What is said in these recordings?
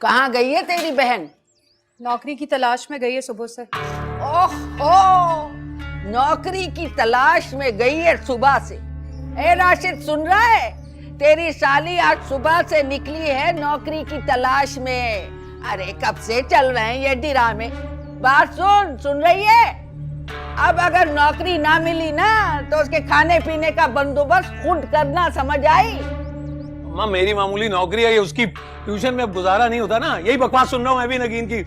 कहाँ गई है तेरी बहन? नौकरी की तलाश में गई है सुबह से। ओह ओ, नौकरी की तलाश में गई है सुबह से। ए राशिद, सुन रहा है? तेरी साली आज सुबह से निकली है नौकरी की तलाश में। अरे कब से चल रहे हैं ये ड्रामे। बात सुन रही है? अब अगर नौकरी ना मिली ना तो उसके खाने पीने का बंदोबस्त खुद करना, समझ आई? अम्मा मेरी मामूली नौकरी है, ये उसकी ट्यूशन में गुजारा नहीं होता ना। यही बकवास सुन रहा हूँ मैं भी नगीन की।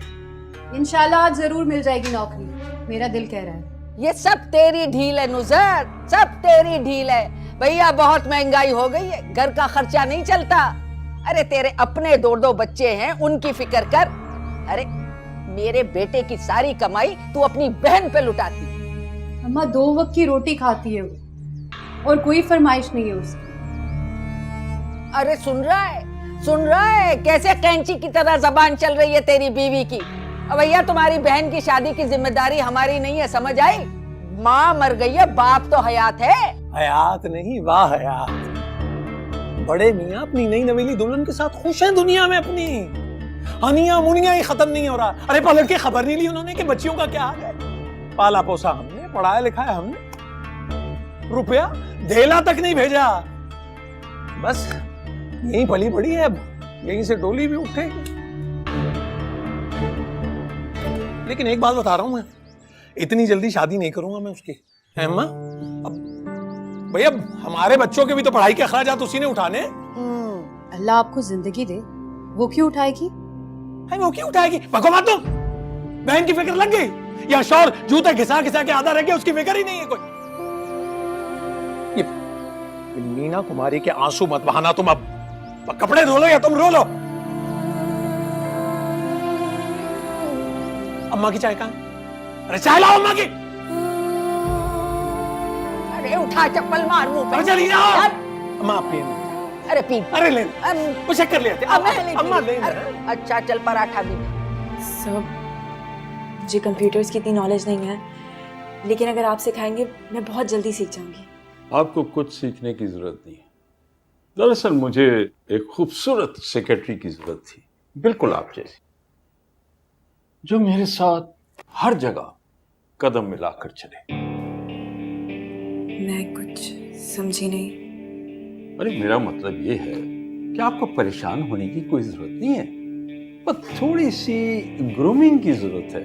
इंशाल्लाह आज जरूर मिल जाएगी नौकरी, मेरा दिल कह रहा है। ये सब तेरी ढील है नुज़र, सब तेरी ढील है। भैया बहुत महंगाई हो गई है, घर का खर्चा नहीं चलता। अरे तेरे अपने दो बच्चे हैं, उनकी फिक्र कर। अरे मेरे बेटे की सारी कमाई तू अपनी बहन पे लुटाती। अम्मा 2 वक्त की रोटी खाती है वो, और कोई फरमाइश नहीं है उसकी। अरे सुन रहा है कैसे कैंची की तरह जबान चल रही है तेरी बीवी की। अब भैया तुम्हारी बहन की शादी की जिम्मेदारी हमारी नहीं है, समझ आई? माँ मर गई है, बाप तो हयात है। हयात नहीं, वाह हयात। बड़े मियाँ अपनी नई नवेली दुल्हन के साथ खुश हैं दुनिया में अपनी। हनिया मुनिया ही खत्म नहीं हो रहा। अरे पलट के खबर नहीं ली उन्होंने कि बच्चियों का क्या हाल है। पाला पोसा हमने, पढ़ाया लिखाया हमने, रुपया धेला तक नहीं भेजा। बस यहीं पली पड़ी है, अब यहीं से डोली भी उठेगी। लेकिन एक बात बता रहा हूं मैं, इतनी जल्दी शादी नहीं करूंगा मैं उसकी। है अम्मा? अब भैया हमारे बच्चों के भी तो पढ़ाई के अखराजात उसी ने उठाने। अल्लाह आपको जिंदगी दे, वो क्यों उठाएगी? है वो क्यों उठाएगी? भगो मत तुम। बहन की फिक्र लग गई या शौर जूते घिसा घिसा के आधा रह गया, उसकी फिक्र ही नहीं है कोई। ये मीना कुमारी के आंसू मत बहाना तुम। अब कपड़े धो लो या तुम रो लो। अम्मा की चाय कहां? अरे चाय लाओ अम्मा की। अरे उठा चप्पल मार मुंह पे। चली जाओ। अम्मा आप पिए। अरे पी। अरे ले वो चक्कर ले आते। अम्मा ले। अच्छा चल पराठा भी। सर मुझे कंप्यूटर्स की इतनी नॉलेज नहीं है, लेकिन अगर आप सिखाएंगे मैं बहुत जल्दी सीख जाऊंगी। आपको कुछ सीखने की जरूरत नहीं है। दरअसल मुझे एक खूबसूरत सेक्रेटरी की जरूरत थी, बिल्कुल आप जैसी, जो मेरे साथ हर जगह कदम मिलाकर चले। मैं कुछ समझी नहीं। अरे मेरा मतलब ये है कि आपको परेशान होने की कोई जरूरत नहीं है, बस थोड़ी सी ग्रूमिंग की जरूरत है,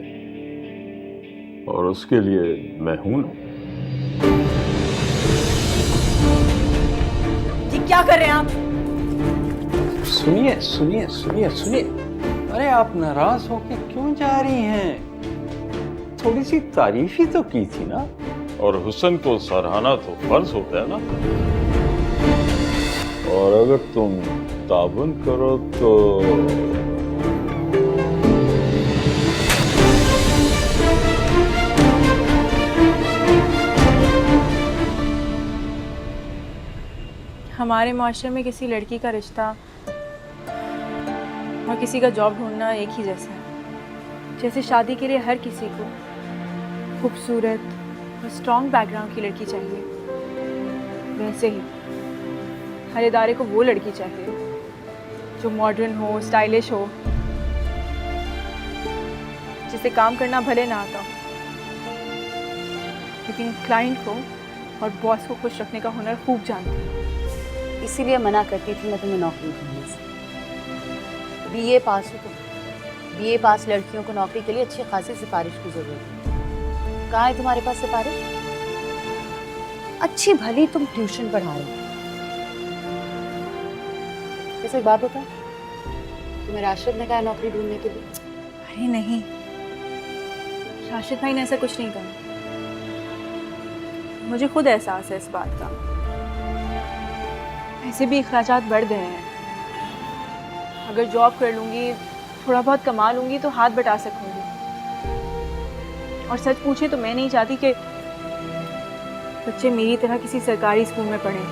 और उसके लिए मैं हूं ना। ये क्या कर रहे हैं आप? सुनिए सुनिए सुनिए सुनिए। अरे आप नाराज होके क्यों जा रही हैं? थोड़ी सी तारीफ ही तो की थी ना, और हुस्न को सराहना तो फर्ज होता है ना। और अगर तुम ताबन करो तो हमारे माशरे में किसी लड़की का रिश्ता और किसी का जॉब ढूंढना एक ही जैसा है। जैसे शादी के लिए हर किसी को खूबसूरत और स्ट्रॉन्ग बैकग्राउंड की लड़की चाहिए, वैसे ही हर इदारे को वो लड़की चाहिए जो मॉडर्न हो, स्टाइलिश हो, जिसे काम करना भले ना आता हो, लेकिन क्लाइंट को और बॉस को खुश रखने का हुनर खूब जानती है। इसीलिए मना करती थी मैं तुम्हें नौकरी ढूंढने से। बीए पास हो तुम। बीए पास लड़कियों को नौकरी के लिए अच्छी खासी सिफारिश की जरूरत है। कहाँ है तुम्हारे पास सिफारिश? अच्छी भली तुम ट्यूशन पढ़ा रहे हो। जैसे एक बात बता, तुम्हें राशिद ने कहा नौकरी ढूंढने के लिए? अरे नहीं, राशिद भाई ने ऐसा कुछ नहीं कहा। मुझे खुद एहसास है इस बात का। ऐसे भी अखराजात बढ़ गए हैं। अगर जॉब कर लूँगी, थोड़ा बहुत कमा लूँगी तो हाथ बटा सकूँगी। और सच पूछे तो मैं नहीं चाहती कि बच्चे मेरी तरह किसी सरकारी स्कूल में पढ़ें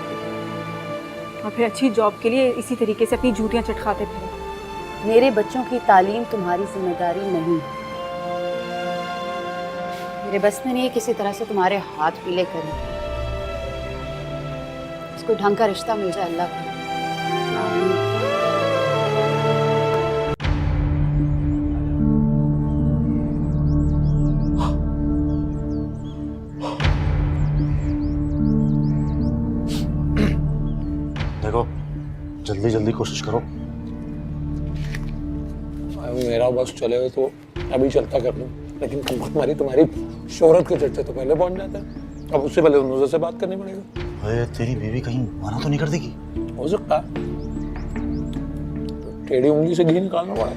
और फिर अच्छी जॉब के लिए इसी तरीके से अपनी जूतियाँ चटकाते फिरें। मेरे बच्चों की तालीम तुम्हारी जिम्मेदारी नहीं है। मेरे बस में नहीं है किसी तरह से तुम्हारे हाथ पीले करें। इसको ढंग का रिश्ता मिल जाए, अल्लाह करे। जल्दी जल्दी कोशिश करो। मेरा बस चले हुए तो अभी चलता कर लूं, लेकिन तुम्हारी शोहरत के चर्चे तो पहले पहुंच जाते हैं। अब उससे पहले नुज़र से बात करनी पड़ेगी। अरे तेरी बीवी कहीं मना तो नहीं कर देगी? हो सकता है, टेढ़ी उंगली से घी निकालना पड़ा।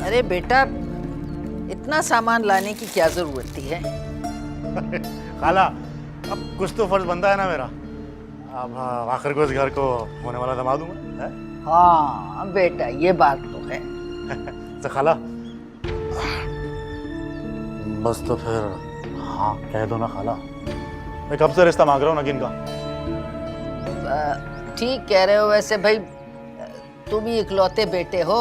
अरे बेटा, इतना सामान लाने की क्या जरूरत थी है? खाला, अब कुछ तो फर्ज बनता है ना मेरा। अब आखिर को इस घर को होने वाला दामाद हूँ मैं, है? हाँ बेटा, ये बात तो है। तो खाला, बस तो फिर हाँ कह दो ना खाला। मैं कब से रिश्ता मांग रहा हूँ नगीन का। ठीक कह रहे हो वैसे भाई, तुम ही इकलौते बेटे हो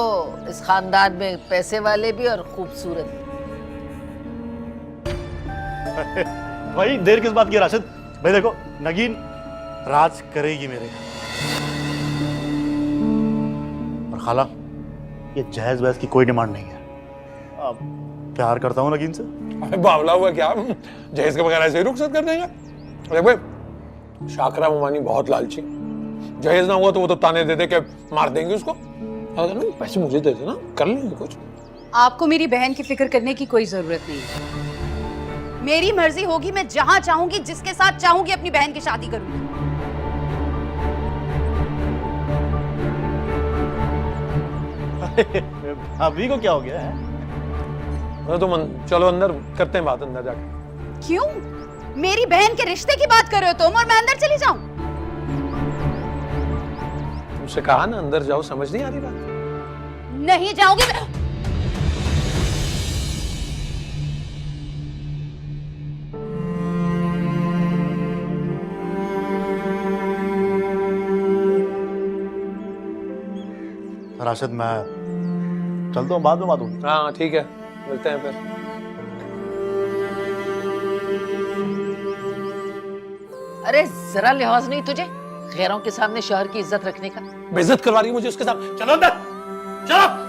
इस खानदान में, पैसे वाले भी और खूबसूरत भी। भाई देर किस बात की है राशिद भाई? देखो नगीन राज करेगी मेरे। और खाला, ये जहेज बहस की कोई डिमांड नहीं है। अब प्यार करता हूँ नगीन से। अबे बावला हुआ क्या? जहेज के बगैर ऐसे ही रुखसत कर देंगे? अरे भाई, शाकरा ममानी बहुत लालची। जहेज ना हुआ तो वो तो ताने दे दे के मार देंगे उसको। अगर ना पैसे मुझे दे देना, कर लेंगे कुछ। आपको मेरी बहन की फिक्र करने की कोई जरूरत नहीं है। मेरी मर्जी होगी, मैं जहां चाहूंगी, जिसके साथ चाहूंगी अपनी बहन की शादी करूंगी। अभी को क्या हो गया है? अरे तुम चलो अंदर करते हैं बात, अंदर जाके। क्यों? मेरी बहन के रिश्ते की बात कर रहे हो तुम, और मैं अंदर चली जाऊं? तुमसे कहा ना अंदर जाओ, समझ नहीं आ रही बात? नहीं जाऊंगी मैं। राशिद, मैं चलता हूँ, बाद में बात होगी। हाँ ठीक है, मिलते हैं फिर। अरे जरा लिहाज नहीं तुझे गैरों के सामने शोहर की इज्जत रखने का? बेइज्जत करवा रही है मुझे उसके साथ। चलो अंदर, चलो।